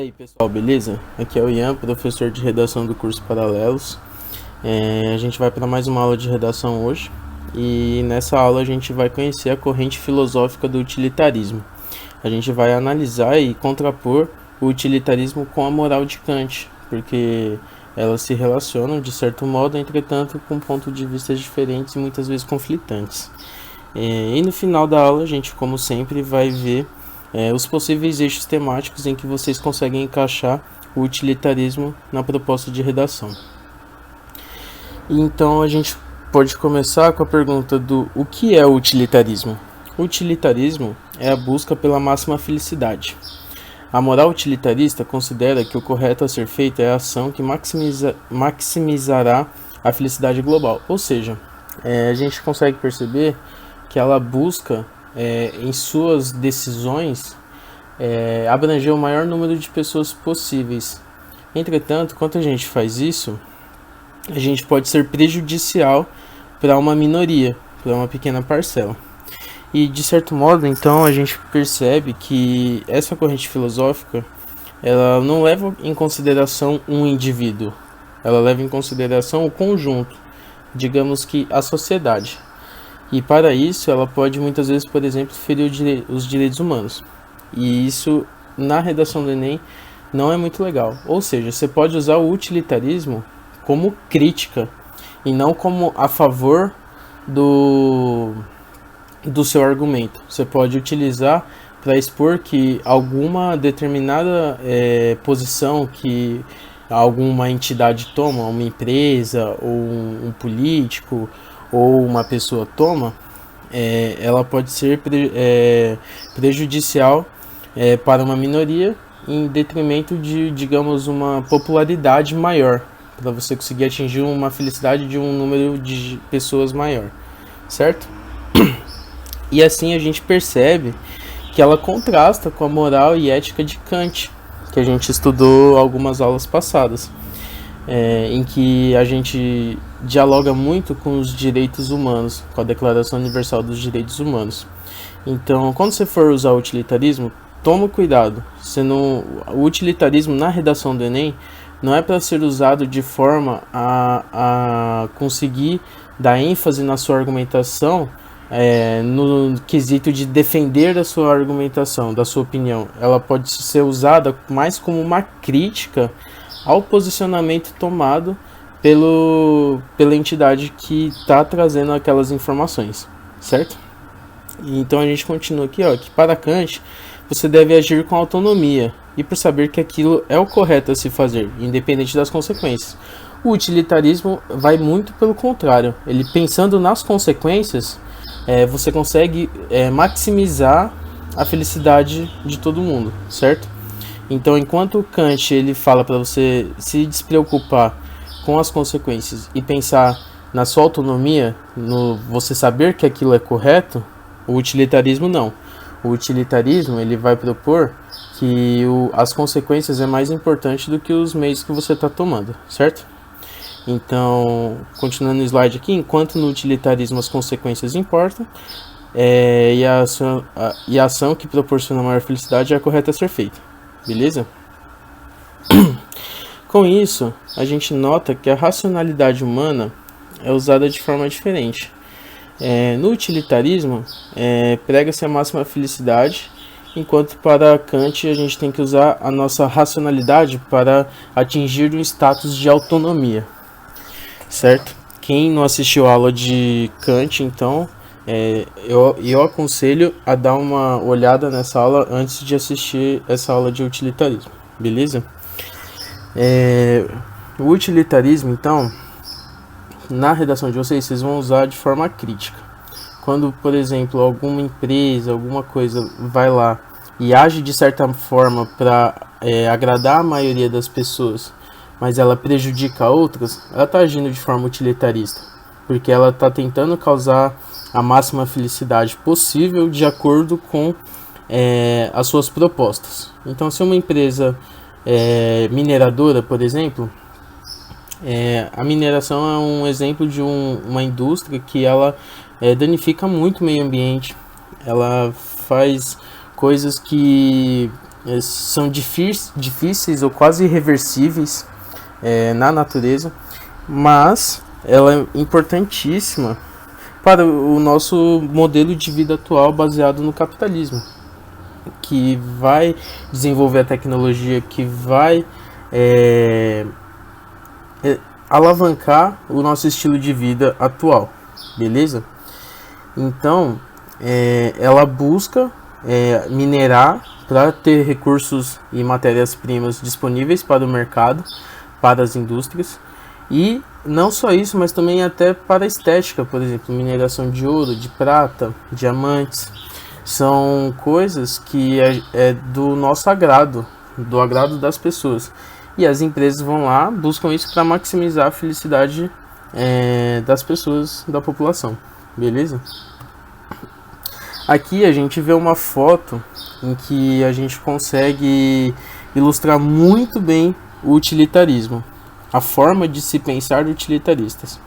aí pessoal, beleza? Aqui é o Ian, professor de redação do curso Paralelos. A gente vai para mais uma aula de redação hoje e nessa aula a gente vai conhecer a corrente filosófica do utilitarismo. A gente vai analisar e contrapor o utilitarismo com a moral de Kant, porque elas se relacionam de certo modo, entretanto com pontos de vista diferentes e muitas vezes conflitantes. E no final da aula a gente, como sempre, vai ver os possíveis eixos temáticos em que vocês conseguem encaixar o utilitarismo na proposta de redação. Então a gente pode começar com a pergunta do o que é o utilitarismo? O utilitarismo é a busca pela máxima felicidade. A moral utilitarista considera que o correto a ser feito é a ação que maximizará a felicidade global. Ou seja, a gente consegue perceber que ela busca em suas decisões abranger o maior número de pessoas possíveis. Entretanto, quando a gente faz isso, a gente pode ser prejudicial para uma minoria, para uma pequena parcela. E de certo modo, então, a gente percebe que essa corrente filosófica ela não leva em consideração um indivíduo, ela leva em consideração o conjunto, digamos que a sociedade. E para isso ela pode muitas vezes, por exemplo, ferir os direitos humanos. E isso na redação do Enem não é muito legal. Ou seja, você pode usar o utilitarismo como crítica e não como a favor do seu argumento. Você pode utilizar para expor que alguma determinada posição que alguma entidade toma, uma empresa ou um político ou uma pessoa toma, ela pode ser prejudicial para uma minoria em detrimento de, digamos, uma popularidade maior, para você conseguir atingir uma felicidade de um número de pessoas maior, certo? E assim a gente percebe que ela contrasta com a moral e ética de Kant, que a gente estudou algumas aulas passadas, em que a gente dialoga muito com os direitos humanos, com a Declaração Universal dos Direitos Humanos. Então, quando você for usar o utilitarismo, toma cuidado. O utilitarismo na redação do Enem não é para ser usado de forma a conseguir dar ênfase na sua argumentação, no quesito de defender a sua argumentação, da sua opinião. Ela pode ser usada mais como uma crítica ao posicionamento tomado pela entidade que está trazendo aquelas informações, certo? E então a gente continua aqui, que para Kant você deve agir com autonomia e por saber que aquilo é o correto a se fazer, independente das consequências. O utilitarismo vai muito pelo contrário. Ele, pensando nas consequências, você consegue maximizar a felicidade de todo mundo, certo? Então, enquanto Kant ele fala para você se despreocupar com as consequências e pensar na sua autonomia, no você saber que aquilo é correto, o utilitarismo não. O utilitarismo ele vai propor que as consequências é mais importante do que os meios que você está tomando, certo? Então, continuando no slide aqui, enquanto no utilitarismo as consequências importam, e a ação que proporciona maior felicidade é a correta a ser feita. Beleza? Com isso, a gente nota que a racionalidade humana é usada de forma diferente. No utilitarismo, prega-se a máxima felicidade, enquanto para Kant a gente tem que usar a nossa racionalidade para atingir um status de autonomia. Certo? Quem não assistiu a aula de Kant, então, eu aconselho a dar uma olhada nessa aula antes de assistir essa aula de utilitarismo, beleza? O utilitarismo, então, na redação de vocês vão usar de forma crítica. Quando, por exemplo, alguma empresa, alguma coisa vai lá e age de certa forma para agradar a maioria das pessoas, mas ela prejudica outras, ela está agindo de forma utilitarista, porque ela está tentando causar a máxima felicidade possível de acordo com as suas propostas. Então, se uma empresa mineradora, por exemplo, a mineração é um exemplo de uma indústria que ela danifica muito o meio ambiente, ela faz coisas que são difíceis ou quase irreversíveis na natureza, mas ela é importantíssima para o nosso modelo de vida atual baseado no capitalismo, que vai desenvolver a tecnologia, que vai alavancar o nosso estilo de vida atual, beleza? Então, ela busca minerar para ter recursos e matérias-primas disponíveis para o mercado, para as indústrias, e não só isso, mas também até para a estética, por exemplo, mineração de ouro, de prata, diamantes, são coisas que é do nosso agrado, do agrado das pessoas. E as empresas vão lá, buscam isso para maximizar a felicidade das pessoas, da população, beleza? Aqui a gente vê uma foto em que a gente consegue ilustrar muito bem o utilitarismo, a forma de se pensar de utilitaristas.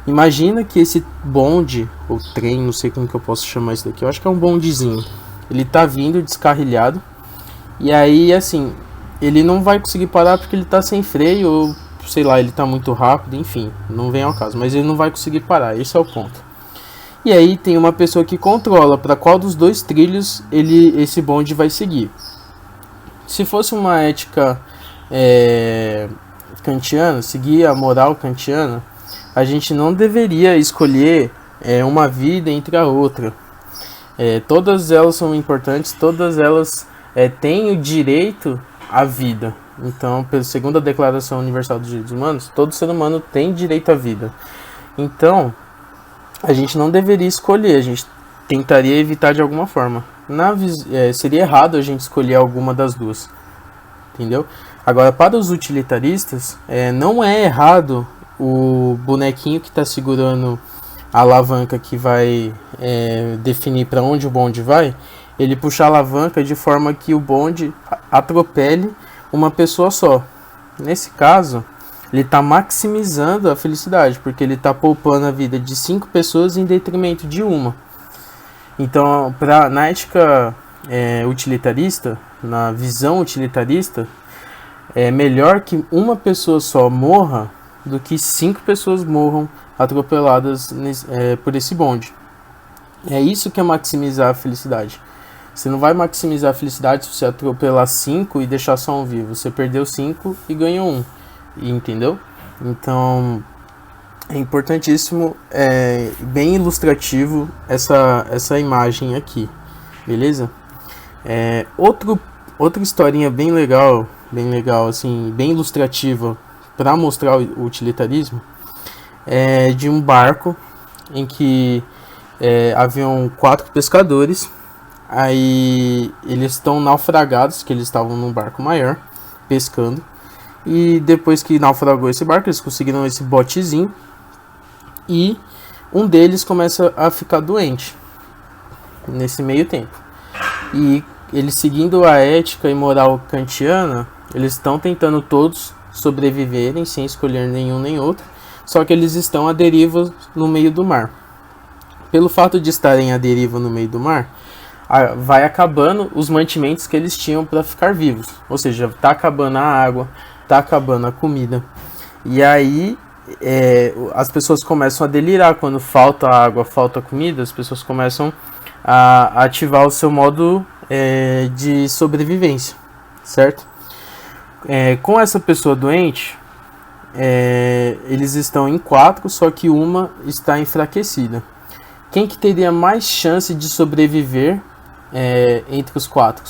Imagina que esse bonde, ou trem, não sei como que eu posso chamar isso daqui, eu acho que é um bondezinho. Ele tá vindo descarrilhado, e aí assim, ele não vai conseguir parar porque ele tá sem freio, ou sei lá, ele tá muito rápido, enfim, não vem ao caso, mas ele não vai conseguir parar, esse é o ponto. E aí tem uma pessoa que controla para qual dos dois trilhos esse bonde vai seguir. Se fosse uma ética kantiana, seguir a moral kantiana, a gente não deveria escolher uma vida entre a outra. Todas elas são importantes, todas elas têm o direito à vida. Então, segundo a Declaração Universal dos Direitos Humanos, todo ser humano tem direito à vida. Então, a gente não deveria escolher, a gente tentaria evitar de alguma forma. Seria errado a gente escolher alguma das duas, entendeu? Agora, para os utilitaristas, não é errado o bonequinho que está segurando a alavanca que vai definir para onde o bonde vai, ele puxar a alavanca de forma que o bonde atropele uma pessoa só. Nesse caso, ele está maximizando a felicidade, porque ele está poupando a vida de 5 pessoas em detrimento de uma. Então, na ética utilitarista, na visão utilitarista, é melhor que uma pessoa só morra do que 5 pessoas morram atropeladas por esse bonde. É isso que é maximizar a felicidade. Você não vai maximizar a felicidade se você atropelar 5 e deixar só um vivo. Você perdeu 5 e ganhou 1. Entendeu? Então é importantíssimo, bem ilustrativo essa imagem aqui, beleza? Outra historinha bem legal assim, bem ilustrativa para mostrar o utilitarismo é de um barco em que haviam 4 pescadores. Aí eles estão naufragados, que eles estavam num barco maior pescando. E depois que naufragou esse barco, eles conseguiram esse botezinho. E um deles começa a ficar doente nesse meio tempo. E eles, seguindo a ética e moral kantiana, eles estão tentando todos sobreviverem sem escolher nenhum nem outro. Só que eles estão à deriva no meio do mar. Pelo fato de estarem à deriva no meio do mar, vai acabando os mantimentos que eles tinham para ficar vivos. Ou seja, está acabando a água, tá acabando a comida. E aí as pessoas começam a delirar quando falta água, falta comida. As pessoas começam a ativar o seu modo de sobrevivência, certo? Com essa pessoa doente, eles estão em 4, só que uma está enfraquecida. Quem que teria mais chance de sobreviver entre os 4?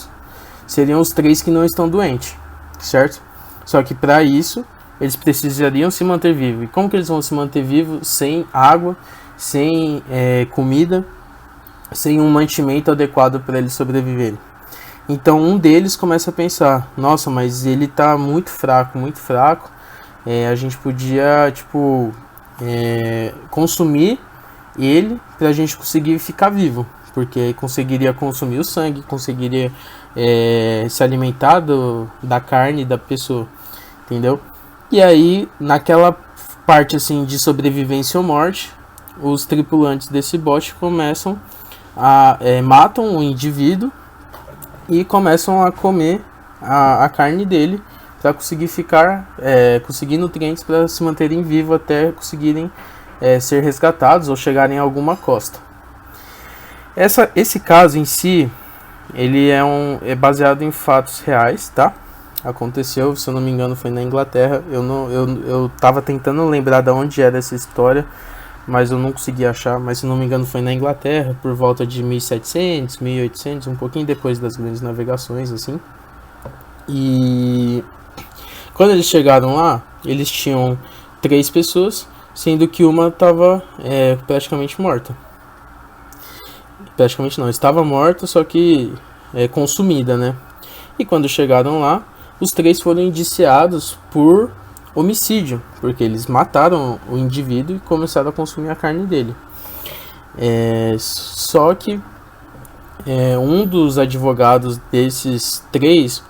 Seriam os 3 que não estão doentes, certo? Só que para isso, eles precisariam se manter vivos. E como que eles vão se manter vivos sem água, sem comida, sem um mantimento adequado para eles sobreviverem? Então um deles começa a pensar, nossa, mas ele está muito fraco, a gente podia consumir ele para a gente conseguir ficar vivo, porque conseguiria consumir o sangue, conseguiria se alimentar da carne da pessoa, entendeu? E aí, naquela parte assim de sobrevivência ou morte, os tripulantes desse bote começam matam o indivíduo e começam a comer a carne dele para conseguir conseguir nutrientes para se manterem vivos até conseguirem ser resgatados ou chegarem a alguma costa. Esse caso em si, ele é baseado em fatos reais, tá? Aconteceu, se eu não me engano, foi na Inglaterra. Eu tava tentando lembrar de onde era essa história, mas eu não consegui achar. Mas se não me engano, foi na Inglaterra, por volta de 1700, 1800, um pouquinho depois das grandes navegações, assim. E quando eles chegaram lá, eles tinham 3 pessoas, sendo que uma estava praticamente morta. Praticamente não, estava morta, só que consumida, né? E quando chegaram lá, os 3 foram indiciados por homicídio, porque eles mataram o indivíduo e começaram a consumir a carne dele. Só que um dos advogados desses 3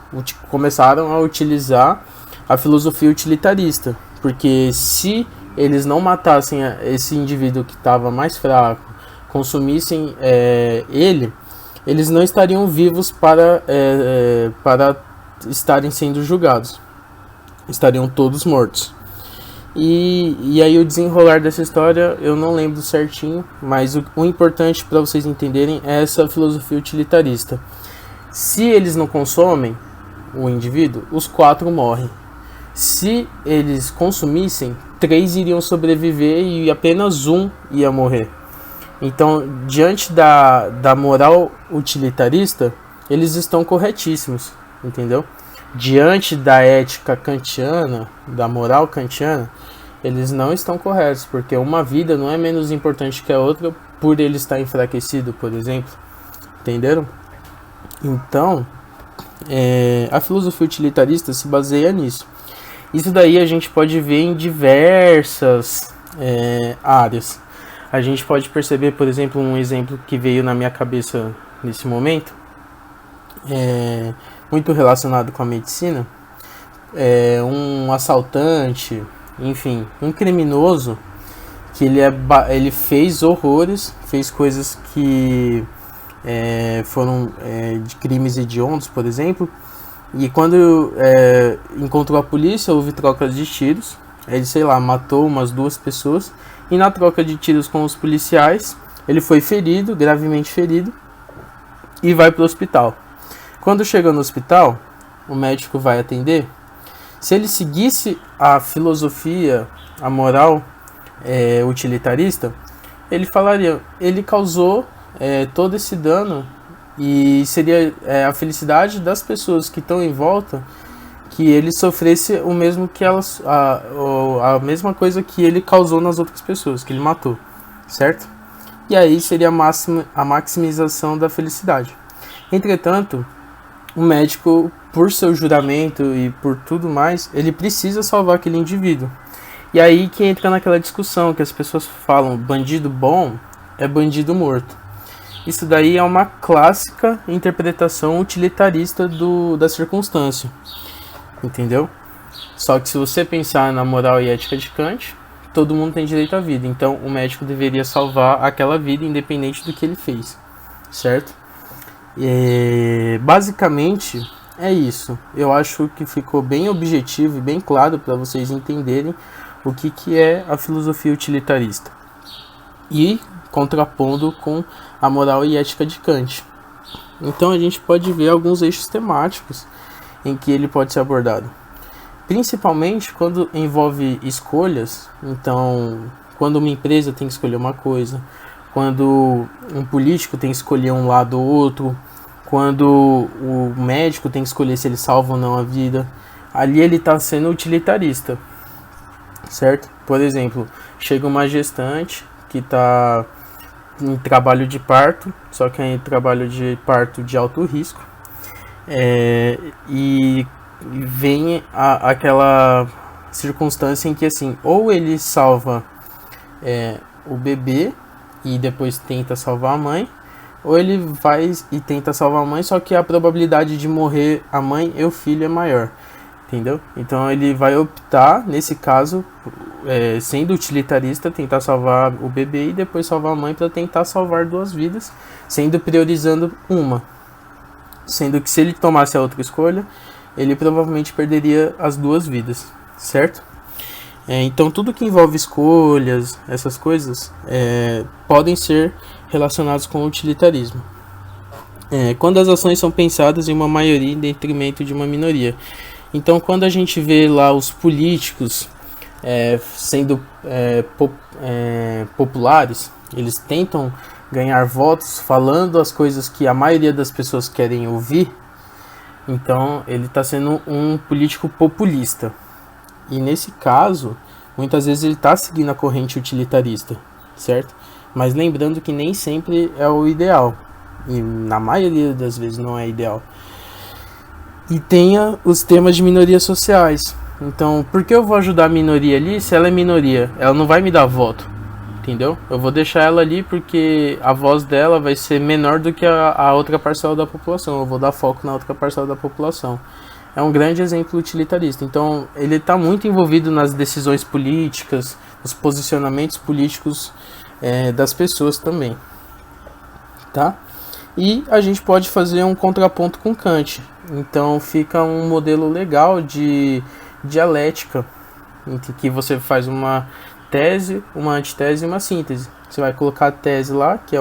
começaram a utilizar a filosofia utilitarista, porque se eles não matassem esse indivíduo que estava mais fraco, consumissem eles não estariam vivos para estarem sendo julgados, estariam todos mortos. E aí o desenrolar dessa história eu não lembro certinho, mas o importante para vocês entenderem é essa filosofia utilitarista. Se eles não consomem o indivíduo, os 4 morrem. Se eles consumissem, 3 iriam sobreviver e apenas um ia morrer. Então, diante da moral utilitarista, eles estão corretíssimos, entendeu? Diante da ética kantiana, da moral kantiana, eles não estão corretos, porque uma vida não é menos importante que a outra por ele estar enfraquecido, por exemplo. Entenderam? Então, a filosofia utilitarista se baseia nisso. Isso daí a gente pode ver em diversas áreas. A gente pode perceber, por exemplo, um exemplo que veio na minha cabeça nesse momento, muito relacionado com a medicina, um assaltante, enfim, um criminoso que ele fez horrores, fez coisas que foram de crimes hediondos, por exemplo, e quando encontrou a polícia, houve troca de tiros. Ele, sei lá, matou umas 2 pessoas. E na troca de tiros com os policiais, ele foi ferido, gravemente ferido, e vai para o hospital. Quando chega no hospital, o médico vai atender. Se ele seguisse a filosofia, a moral utilitarista, ele falaria, ele causou todo esse dano e seria a felicidade das pessoas que estão em volta que ele sofresse o mesmo que elas, a mesma coisa que ele causou nas outras pessoas, que ele matou, certo? E aí seria a maximização da felicidade. Entretanto, o médico, por seu juramento e por tudo mais, ele precisa salvar aquele indivíduo. E aí que entra naquela discussão que as pessoas falam, bandido bom é bandido morto. Isso daí é uma clássica interpretação utilitarista da circunstância. Entendeu? Só que se você pensar na moral e ética de Kant, todo mundo tem direito à vida. Então o médico deveria salvar aquela vida independente do que ele fez. Certo? Basicamente é isso. Eu acho que ficou bem objetivo e bem claro para vocês entenderem o que é a filosofia utilitarista. E contrapondo com a moral e ética de Kant. Então a gente pode ver alguns eixos temáticos em que ele pode ser abordado. Principalmente quando envolve escolhas. Então, quando uma empresa tem que escolher uma coisa, quando um político tem que escolher um lado ou outro, quando o médico tem que escolher se ele salva ou não a vida, ali ele está sendo utilitarista, certo? Por exemplo, chega uma gestante que está em trabalho de parto, só que é em trabalho de parto de alto risco, e vem aquela circunstância em que assim, ou ele salva o bebê e depois tenta salvar a mãe, ou ele vai e tenta salvar a mãe, só que a probabilidade de morrer a mãe e o filho é maior, entendeu? Então ele vai optar, nesse caso, sendo utilitarista, tentar salvar o bebê e depois salvar a mãe para tentar salvar 2 vidas, sendo priorizando uma, sendo que se ele tomasse a outra escolha, ele provavelmente perderia as duas vidas, certo? Então tudo que envolve escolhas, essas coisas, podem ser relacionados com o utilitarismo. Quando as ações são pensadas em uma maioria em detrimento de uma minoria. Então quando a gente vê lá os políticos sendo populares, eles tentam ganhar votos falando as coisas que a maioria das pessoas querem ouvir, então ele está sendo um político populista. E nesse caso, muitas vezes ele está seguindo a corrente utilitarista, certo? Mas lembrando que nem sempre é o ideal, e na maioria das vezes não é ideal. E tenha os temas de minorias sociais. Então, por que eu vou ajudar a minoria ali se ela é minoria? Ela não vai me dar voto, entendeu? Eu vou deixar ela ali porque a voz dela vai ser menor do que a outra parcela da população. Eu vou dar foco na outra parcela da população. É um grande exemplo utilitarista. Então, ele está muito envolvido nas decisões políticas, nos posicionamentos políticos das pessoas também, tá? E a gente pode fazer um contraponto com Kant. Então, fica um modelo legal de dialética, em que você faz uma tese, uma antitese e uma síntese. Você vai colocar a tese lá, que é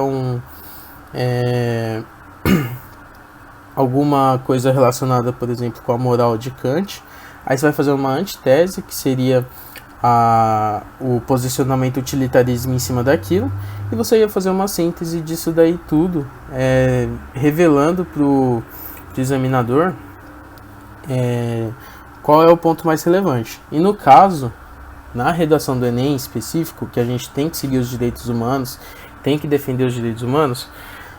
alguma coisa relacionada, por exemplo, com a moral de Kant. Aí você vai fazer uma antitese, que seria o posicionamento utilitarismo em cima daquilo, e você ia fazer uma síntese disso daí tudo, revelando para o examinador qual é o ponto mais relevante. E no caso, na redação do Enem em específico, que a gente tem que seguir os direitos humanos, tem que defender os direitos humanos,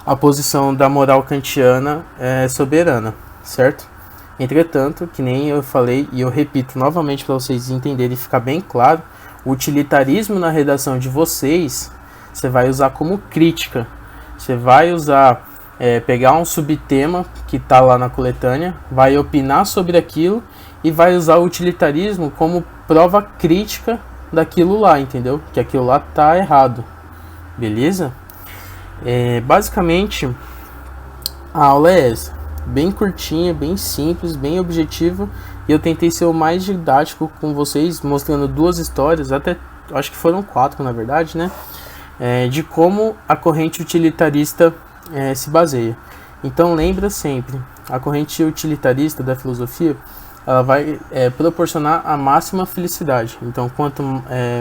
a posição da moral kantiana é soberana, certo? Entretanto, que nem eu falei, e eu repito novamente para vocês entenderem e ficar bem claro, o utilitarismo na redação de vocês, você vai usar como crítica. Você vai usar, pegar um subtema que está lá na coletânea, vai opinar sobre aquilo e vai usar o utilitarismo como prova crítica daquilo lá, entendeu? Que aquilo lá tá errado, beleza? Basicamente, a aula é essa. Bem curtinha, bem simples, bem objetiva, e eu tentei ser o mais didático com vocês, mostrando 2 histórias, até acho que foram 4 na verdade, né? De como a corrente utilitarista se baseia. Então lembra sempre, a corrente utilitarista da filosofia, ela vai proporcionar a máxima felicidade. Então quanto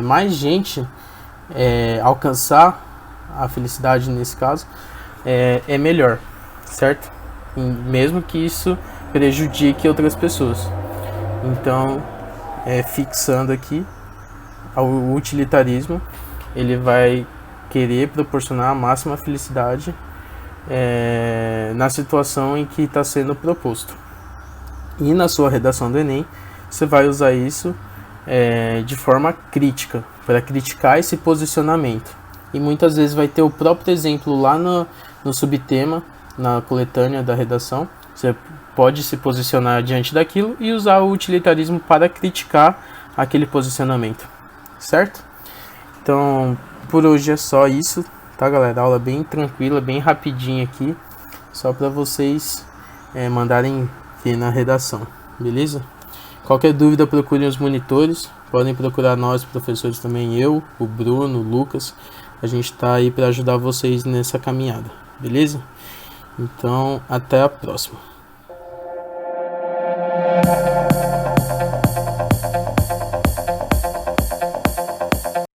mais gente alcançar a felicidade nesse caso, é melhor, certo? Mesmo que isso prejudique outras pessoas. Então, fixando aqui, o utilitarismo, ele vai querer proporcionar a máxima felicidade na situação em que está sendo proposto. E na sua redação do Enem, você vai usar isso de forma crítica, para criticar esse posicionamento. E muitas vezes vai ter o próprio exemplo lá no subtema, na coletânea da redação. Você pode se posicionar diante daquilo e usar o utilitarismo para criticar aquele posicionamento, certo? Então, por hoje é só isso, tá, galera? Aula bem tranquila, bem rapidinha aqui, só para vocês mandarem ver na redação, beleza? Qualquer dúvida, procurem os monitores, podem procurar nós, professores também, eu, o Bruno, o Lucas, a gente tá aí para ajudar vocês nessa caminhada, beleza? Então, até a próxima.